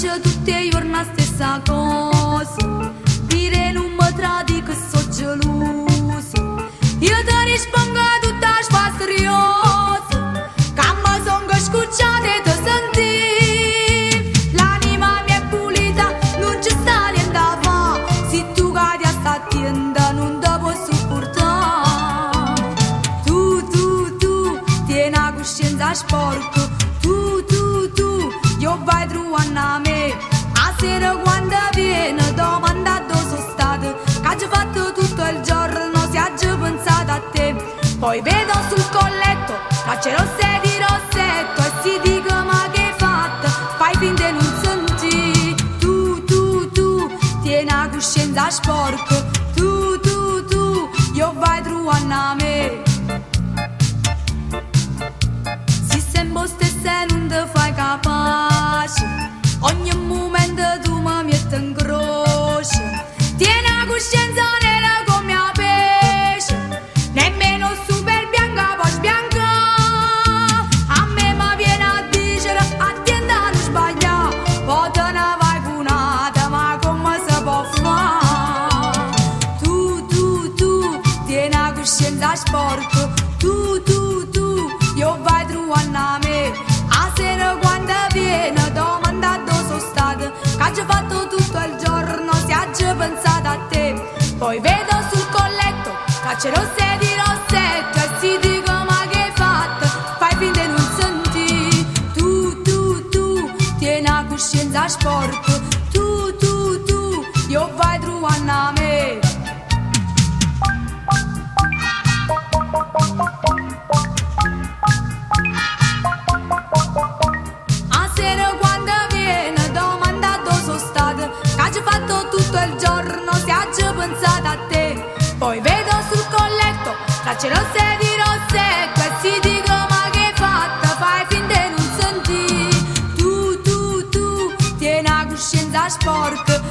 dice tutti i giorni la stessa cosa, dire non mi tradi che so geloso. Io ti rispondo tutta sfastriosa, che mi son scocciata e ti senti. L'anima mia è pulita, non ci sta niente da fa, se tu cadi a sta tienda non te posso portare. Tu, tieni la coscienza sporca, tu, io vai trovando a me. A sera quando viene domanda dove sono stato, che hai fatto tutto il giorno, si ha già pensato a te. Poi vedo sul colletto tracce rosse di rossetto e si dico ma che hai fatto, fai finta di non senti. Tu, tieni la coscienza sporca, tu, io vai trovando a me. Se sempre stessa non ti fai capace, ogni momento tu mi metti in croce. Tieni la coscienza nera come a pesce, nemmeno super bianca può sbiancare. A me mi viene a dire attenta a non sbagliare, poi te ne vai cunata, ma come si può fare? Tu, tieni la coscienza sporca, tu, io vai trovando a me. A sera quando viene domanda dove sono stato, che hai fatto tutto il giorno, si ha già pensato a te. Poi vedo sul colletto tracce rosse di rossetto e si dico ma che hai fatto, fai finta di non senti. Tu, tieni la coscienza sporca, tu, io vai trovando a me. A sera quando viene domanda dove sono stato, che hai fatto tutto il giorno, si ha già pensato a te. Poi vedo sul colletto tracce rosse di rossetto e si dico ma che hai fatto, fai finta di non senti. Tu, tieni la coscienza sporca,